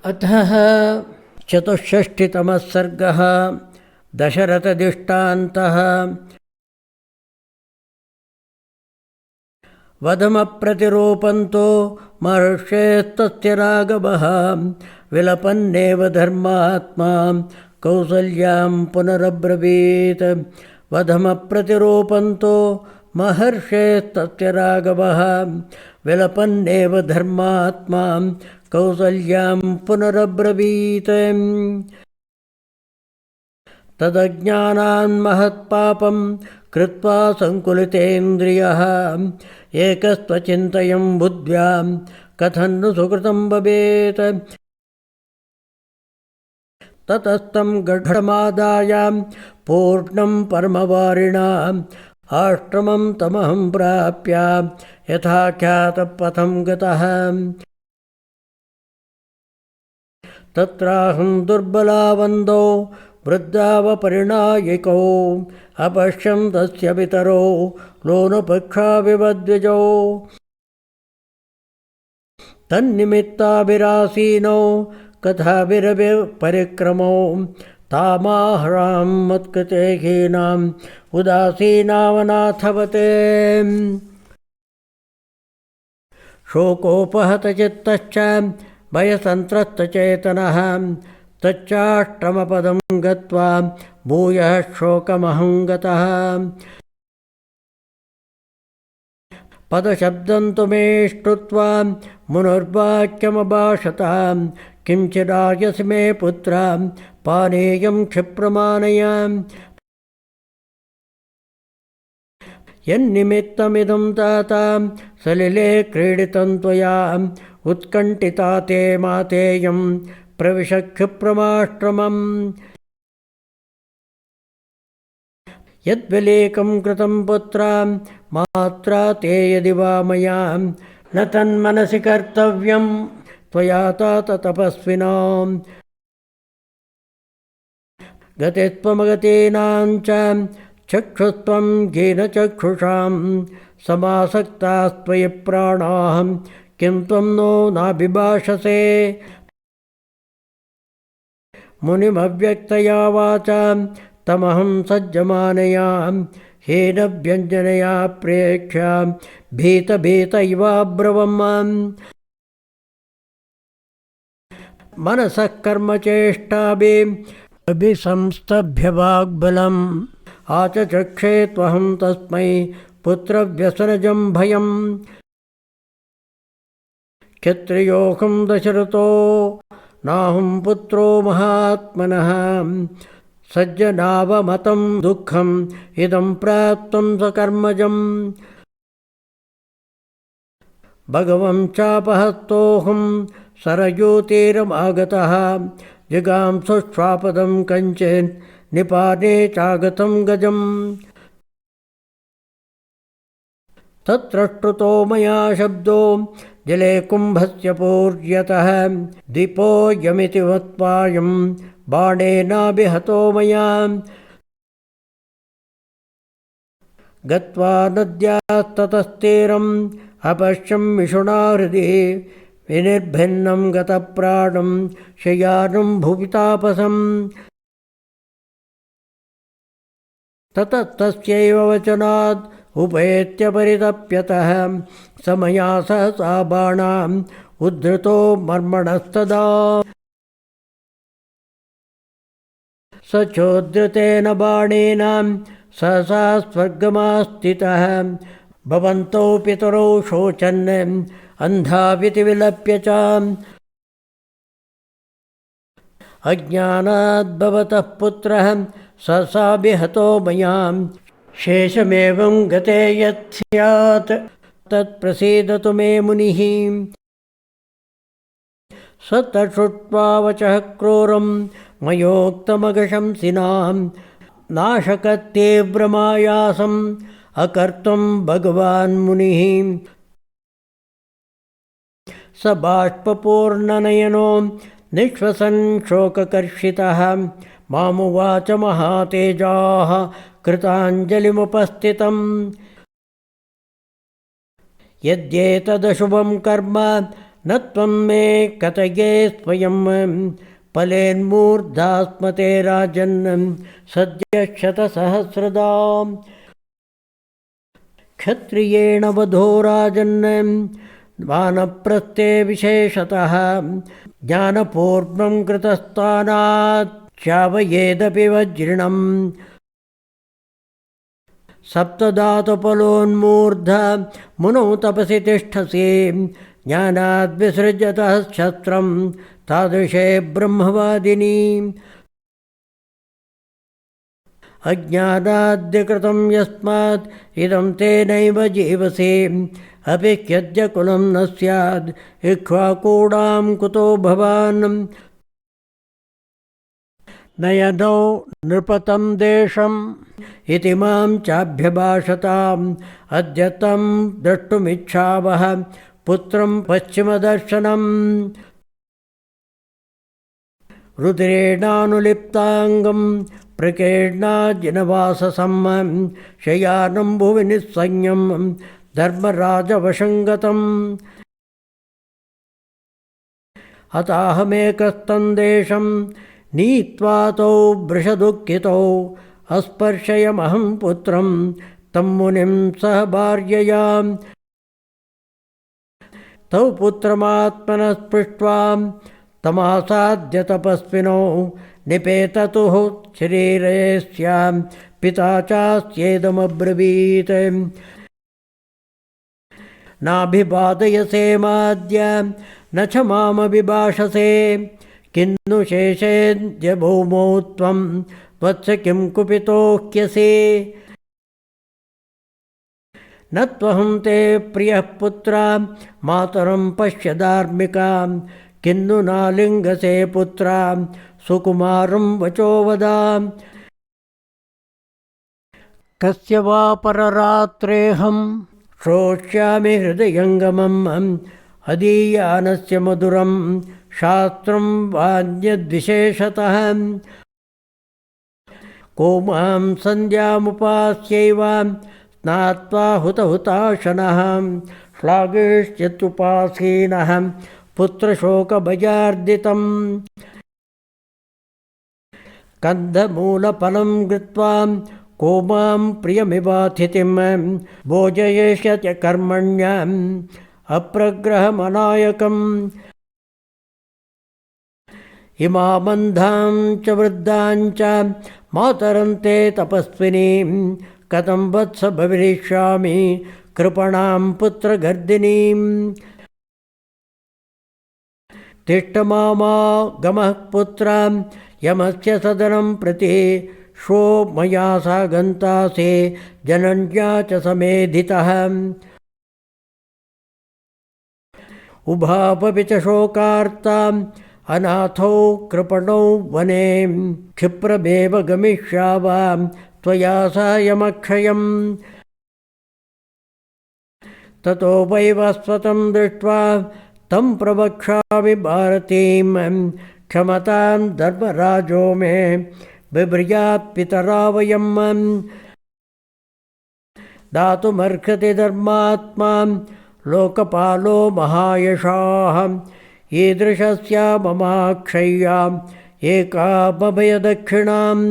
अतः चतुष्षष्टितमः सर्गः। दशरथदृष्टान्तः। वधमप्रतिरूपन्तो महर्षेस्तस्य राघवः विलपन्नेव धर्मात्मा कौसल्यां पुनरब्रवीत्। वधमप्रतिरूपन्तो महर्षेस्तस्य राघवः विलपन्नेव धर्मात्मा कौसल्यां पुनरब्रवीत्। तदज्ञानान्महत्पापं कृत्वा संकुलितेन्द्रियः एकस्त्वचिन्तयं बुद्ध्यां कथन्न सुकृतं भवेत्। ततस्तं गढमादाय पूर्णं परमवारिणाम् आश्रमं तमहं प्राप्य यथाख्यातपथं गतः। तत्राहं दुर्बलावन्दो वृद्धावपरिणायिको अपश्यं तस्य पितरो लोनपक्षाविवद्विजौ। तन्निमित्ताभिरासीनो कथाभिरविपरिक्रमो तामाहरां मत्कृते हीनाम् उदासीनावनाथवते। शोकोपहतचित्तश्च भयसन्त्रस्तचेतनः तच्चाष्टमपदं गत्वा भूयः शोकमहं गतः। पदशब्दं तु मे श्रुत्वा मुनुर्वाक्यमभाषत किञ्चिदायसि मे पुत्र पानीयं क्षिप्रमाणय। यन्निमित्तमिदं तात सलिले क्रीडितं त्वया उत्कण्ठिता ते मातेयं प्रविश क्षिप्रमाश्रमम्। यद्विलेकं कृतं पुत्र मात्रा ते यदि वा मया न तन्मनसि कर्तव्यं त्वया तात तपस्विनां। गतिस्त्वमगतीनां च चक्षुस्त्वं येन चक्षुषां समासक्तास्त्वयि प्राणाः किं त्वं नो नाभिभाषसे। मुनिमव्यक्तया वाचा तमहं सज्जमानया हेन व्यञ्जनया प्रेक्ष्य भीत इवाब्रवम्। मनसः कर्मचेष्टाभिः अभिसंस्तभ्य वाग्बलम् आचचक्षे त्वहं तस्मै पुत्रव्यसनजं भयम्। क्षत्रियोऽहं दशरथो नाहं पुत्रो महात्मनः सज्जनावमतं दुःखम् इदं प्राप्तं सकर्मजम्। भगवं चापहस्तोऽहं सरयूतीरमागतः जिगांसुष्वापदं कञ्चित् निपाने चागतं गजम्। तत्र श्रुतो मया शब्दो जले कुम्भस्य पूर्यतः दीपोऽयमिति वत्वायं बाणेनाभिहतो मया। गत्वा नद्यास्ततस्तीरम् अपश्यं विषुणा हृदि विनिर्भिन्नं गतप्राणं शयानं भुवि तापसम्। ततस्तस्यैव वचनात् उपेत्य परितप्यतः समया सहसा बाणाम् उद्धृतो मर्मणस्तदा। स चोद्धृतेन बाणेन सहसा स्वर्गमास्थितः भवन्तौ पितरौ शोचन् अन्धाविति विलप्य च। अज्ञानाद्भवतः पुत्रः सहसा विहतो मया शेषमेवं गते यत् स्यात् तत्प्रसीदतु मे मुनिः। स तच्छ्रुत्वा वचः क्रूरं मयोक्तमघशंसिनां नाशकतीव्रमायासम् अकर्तुं भगवान् मुनिः। स बाष्पूर्णनयनो निःश्वसन् शोककर्षितः मामुवाच महातेजाः कृताञ्जलिमुपस्थितम्। यद्येतदशुभं कर्म न त्वं मे कथये स्वयं फलेन्मूर्धास्मते राजन् सद्यः शतसहस्रदा क्षत्रियेण वधो राजन् वानप्रस्थे विशेषतः ज्ञानपूर्वं कृतस्थानात् श्रावयेदपि वज्रिणम् सप्तधातुफलोन्मूर्ध मुनौ तपसि तिष्ठसि ज्ञानाद्विसृजतः शस्त्रं तादृशे ब्रह्मवादिनी अज्ञानाद्यकृतं यस्मात् इदं तेनैव जीवसे अपि ह्यद्य कुलं न स्याद् इक्ष्वाकूणां कुतो भवान् नयनौ नृपतं देशम् इति मां चाभ्यभाषताम् अद्य तं द्रष्टुमिच्छावः पुत्रं पश्चिमदर्शनम् रुद्रेणानुलिप्ताङ्गं प्रकीर्णाजिनवाससं शयानं भुवि निस्संज्ञं धर्मराजवशङ्गतम् अताहमेकस्तं देशं नीत्वा तौ वृषदुःखितौ अस्पर्शयमहं पुत्रं तं मुनिं सह भार्यया तौ पुत्रमात्मनः स्पृष्ट्वा तमासाद्य तपस्विनो निपेततुः शरीरस्यां पिता चास्येदमब्रवीत् नाभिवादयसे माद्य न च मामभिभाषसे किन्नु शेषेद्य भौमौ त्वं वत्स किं कुपितोऽह्यसे न त्वहं ते प्रियः पुत्रा मातरं पश्य धार्मिकां किन्नु नालिङ्गसे पुत्रा सुकुमारं वचो वदाम् कस्य वा पररात्रेऽहं श्रोष्यामि हृदयङ्गमम् अदीयानस्य मधुरं शास्त्रं वान्यद्विशेषतः को मां सन्ध्यामुपास्यैव स्नात्वा हुतहुताशनः श्लाघयिष्यत्युपासीनः पुत्रशोकभयार्दितं कन्धमूलफलं कृत्वा को मां प्रियमिवातिथिं भोजयिष्यत्य कर्मण्याम् अप्रग्रहमनायकम् इमामन्धां च वृद्धां च मातरन्ते तपस्विनीं कथं वत्स भविष्यामि कृपणां पुत्रगर्दिनीम् तिष्ठमामा गमः पुत्रां यमस्य सदनं प्रति श्वो मया सा गन्तासे जनन्या च समेधितः उभावपि च शोकार्ताम् अनाथौ कृपणौ वने क्षिप्रमेव गमिष्यावां त्वया सायमक्षयम् ततो वैवस्वतं दृष्ट्वा तं प्रवक्ष्यामि भारतीं क्षमतां धर्मराजो मे बिभ्र्यात् पितरा वयं दातुमर्हति धर्मात्मा लोकपालो महायशाः ईदृशस्या ममाक्षय्याम् एकामभयदक्षिणाम्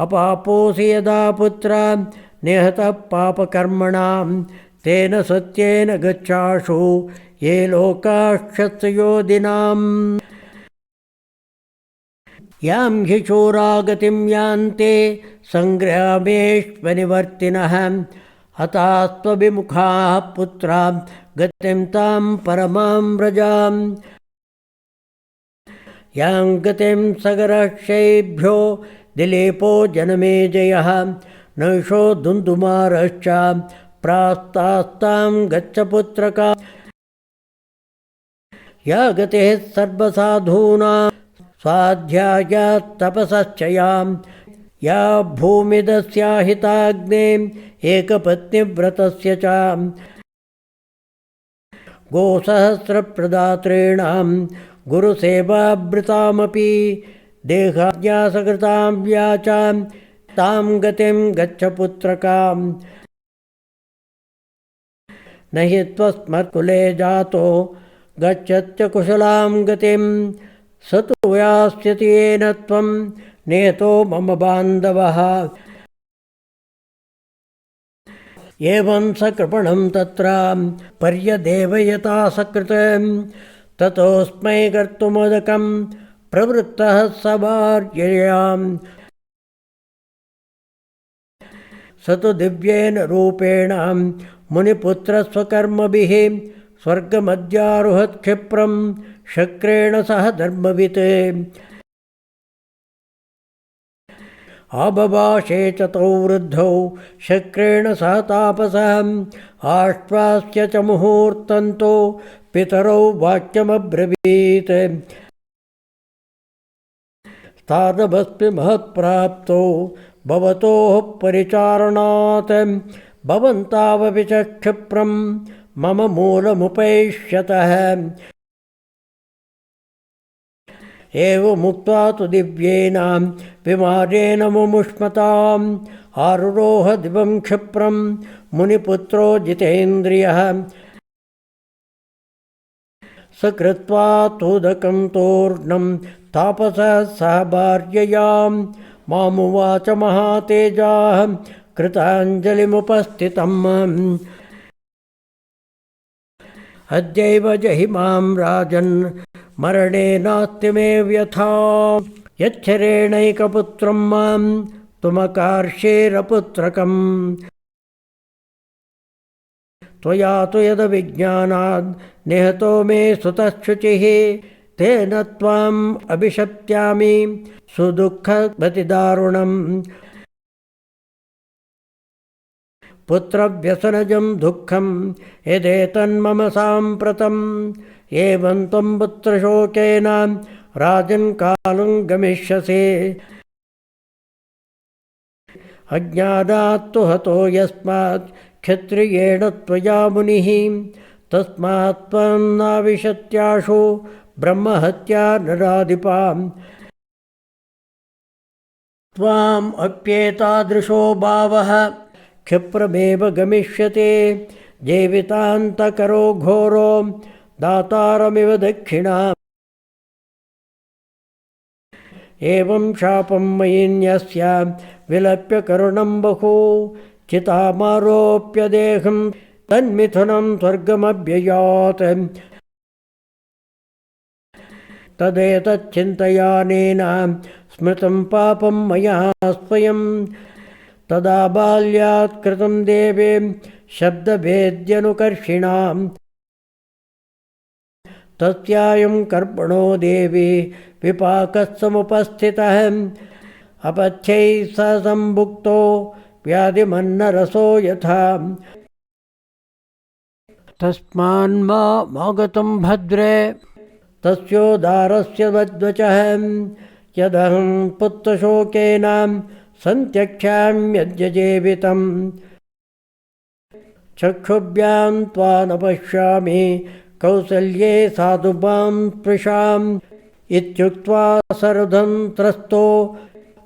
अपापोऽसि यदा पुत्रा निहतः पापकर्मणां तेन सत्येन गच्छाशु ये लोकाक्षत्सयोदिनाम् यां हि शूरागतिं यान्ते सङ्ग्रामेष्वनिवर्तिनः हतास्त्वभिमुखाः पुत्रां गतिं तां परमां व्रजाम् यां गतिं सगरक्षेभ्यो दिलीपो जनमेजयः नैषो दुन्दुमारश्च प्रास्तास्तां गच्छ पुत्रका या गतिः सर्वसाधूनां स्वाध्यायात्तपसश्च यां या भूमिदस्याहिताग्ने एकपत्निव्रतस्य च गोसहस्रप्रदातॄणां गुरुसेवाभृतामपि देहाद्यासकृतां व्याचां तां गतिं गच्छ पुत्रकाम् न हि त्वस्मत्कुले जातो गच्छत्यकुशलां गतिं स तु यास्यति येन त्वं नेतो मम बान्धवः। एवं स कृपणं तत्र पर्यदेवयता सकृत् ततोऽस्मै कर्तुमुदकं प्रवृत्तः स भार्ययाम्। स तु दिव्येन रूपेण मुनिपुत्रस्वकर्मभिः स्वर्गमध्यारुहत्क्षिप्रं शक्रेण सह धर्मवित्। आबभाषे च तौ वृद्धौ शक्रेण सह तापसः आश्वास्य च मुहूर्तन्तो पितरौ वाक्यमब्रवीत्। स्थानभस्मि महत्प्राप्तो भवतोः परिचारणात् भवन्तावपि च क्षिप्रं मम मूलमुपैष्यतः। एवमुक्त्वा तु दिव्येन विमानेन मुमुष्मताम् आरुरोह दिवं क्षिप्रं मुनिपुत्रो जितेन्द्रियः। स कृत्वा तोदकं तोर्णं तापसः सह भार्ययां मामुवाच महातेजाः कृताञ्जलिमुपस्थितम्। अद्यैव जहि मां राजन् मरणे नास्ति मे व्यथा यच्छरेणैकपुत्रं मां त्वमकार्षेरपुत्रकम्। त्वया तु यदविज्ञानाद् निहतो मे सुतः तेन त्वाम् अभिशप्त्यामि सुदुःखमतिदारुणम्। पुत्रव्यसनजं दुःखं यदेतन्मम साम्प्रतम् एवं त्वं पुत्रशोकेन राजन् कालं गमिष्यसि। अज्ञानात् तु हतो यस्मात् क्षत्रियेण त्वया मुनिः तस्मात् त्वं नाविशत्याशु ब्रह्महत्या नराधिपाम्। त्वाम् अप्येतादृशो भावः क्षिप्रमेव गमिष्यते जीवितान्तकरो घोरो दातारमिव दक्षिणाम्। एवं शापं मयि न्यस्य विलप्य करुणं बहु चितामारोप्य देहं तन्मिथुनं स्वर्गमव्ययात्। तदेतच्चिन्तयानेन स्मृतं पापं मया स्वयं तदा बाल्यात् कृतं देवे शब्दभेद्यनुकर्षिणाम्। तस्यायं कर्मणो देवी विपाकः समुपस्थितः अपथ्यैः सह सम्भुक्तो व्याधिमन्नरसो यथा। तस्मान्मागतं भद्रे तस्योदारस्य वद्वचः यदहं पुत्रशोकेन सन्त्यक्ष्याम्यद्य जीवितम्। चक्षुभ्यां त्वा न पश्यामि कौसल्ये साधु मां स्पृशाम् इत्युक्त्वा सरधं त्रस्तो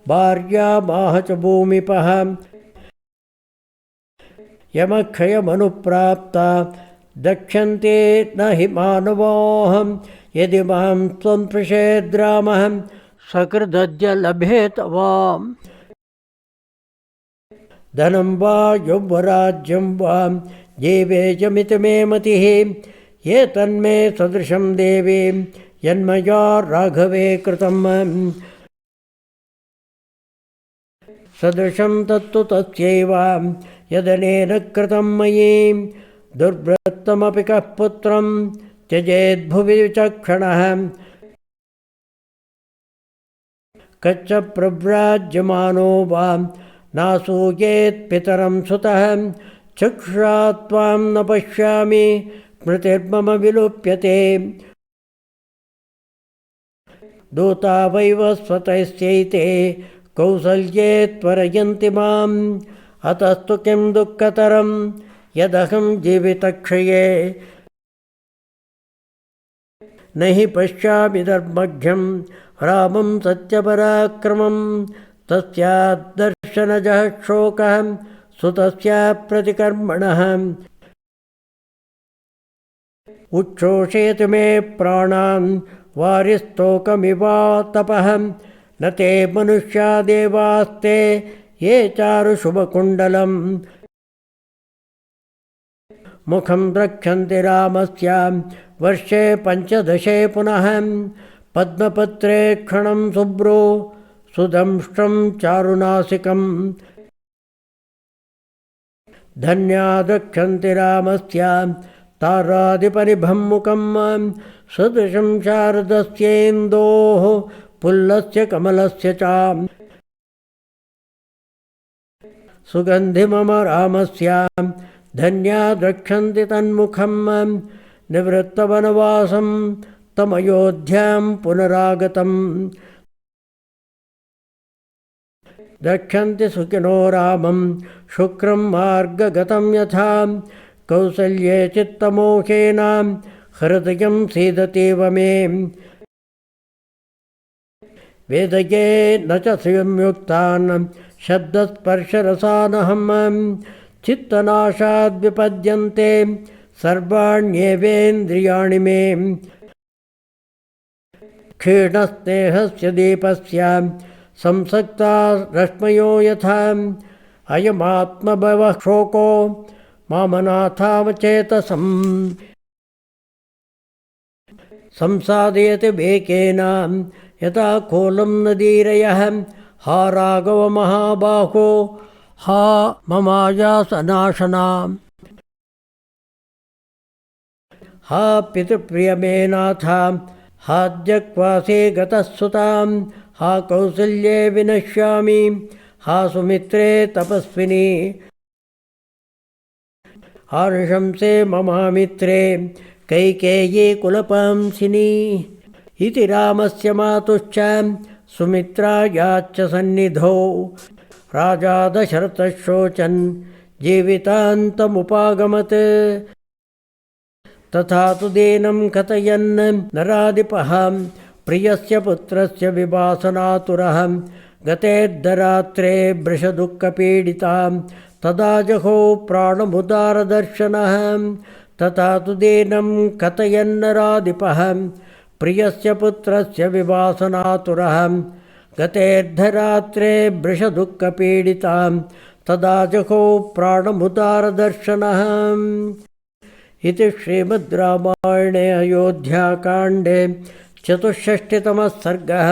भार्यामाह च भूमिपः। यमक्षयमनुप्राप्ता दक्ष्यन्ते न हि मानवाः यदि मां त्वं स्पृशेद्रामः सकृदद्य लभेत वाम्। धनं वा यौवराज्यं वा जीवेयमिति मे मतिः ये तन्मे सदृशं देवी यन्मया राघवे कृतम्। सदृशं तत्तु तस्यैव यदनेन कृतं मयि दुर्वृत्तमपि कः पुत्रं त्यजेद्भुवि विचक्षणः। कच्च प्रव्राज्यमानो वा नासूयेत्पितरं सुतः चक्षुषा त्वां न पश्यामि स्मृतिर्मम विलुप्यते। दूता वैवस्वतैश्चैते कौसल्ये त्वरयन्ति माम् अतस्तु किं दुःखतरं यदहं जीवितक्षये। न हि पश्यामि धर्मज्ञं रामं सत्यपराक्रमं तस्याद्दर्शनजः शोकः सुतस्य प्रतिकर्मणः। उच्छोषयति मे प्राणान् वारिस्तोकमिवा तपः न ते मनुष्या देवास्ते ये चारुशुभकुण्डलम् मुखं द्रक्ष्यन्ति रामस्य वर्षे 15 पुनः पद्मपत्रे क्षणं शुभ्रो सुदंष्ट्रं चारुनासिकम् धन्या द्रक्ष्यन्ति रामस्य तारादिपरिभं मुखं सदृशं शारदस्येन्दोः पुल्लस्य कमलस्य च सुगन्धि मम रामस्य धन्या द्रक्ष्यन्ति तन्मुखं निवृत्तवनवासं तमयोध्यां पुनरागतम् द्रक्ष्यन्ति सुखिनो रामं शुक्रं मार्गगतं यथा कौसल्ये चित्तमोहेन हृदयं सीदतीव मे वेदये न च संयुक्तान् शब्दस्पर्शरसानहं चित्तनाशाद्विपद्यन्ते सर्वाण्येवेन्द्रियाणि मे क्षीणस्नेहस्य दीपस्य संसक्ता रश्मयो यथा अयमात्मभवः शोको मामनाथावचेतसम् संसादयति वेकेन यथा कोलं नदीरयः हा राघव महाबाहो हा ममायासनाशना हा पितृप्रियमे नाथ हाद्यक्वासे गतः सुतां हा कौसल्ये विनश्यामि हा सुमित्रे तपस्विनी हा नृशंसे ममामित्रे कैकेयी कुलपांसिनी इति रामस्य मातुश्च सुमित्रायाश्च सन्निधौ राजा दशरथः शोचन् जीवितान्तमुपागमत् तथा तु दीनं कथयन् नराधिपः प्रियस्य पुत्रस्य विवासनातुरः गतेऽर्धरात्रे वृषदुःखपीडितां तदा जहो प्राणमुदारदर्शनः तथा तु दीनं कथयन् नराधिपः प्रियस्य पुत्रस्य विवासनातुरः गतेऽर्धरात्रे वृषदुःखपीडितां तदा जहो प्राणमुदारदर्शनः इति श्रीमद् रामायणे अयोध्याकाण्डे 64तमः सर्गः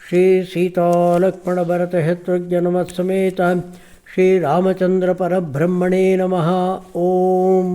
श्रीसीतालक्ष्मणभरतशत्रुघ्नसमेत श्रीरामचन्द्रपरब्रह्मणे नमः। ओम्।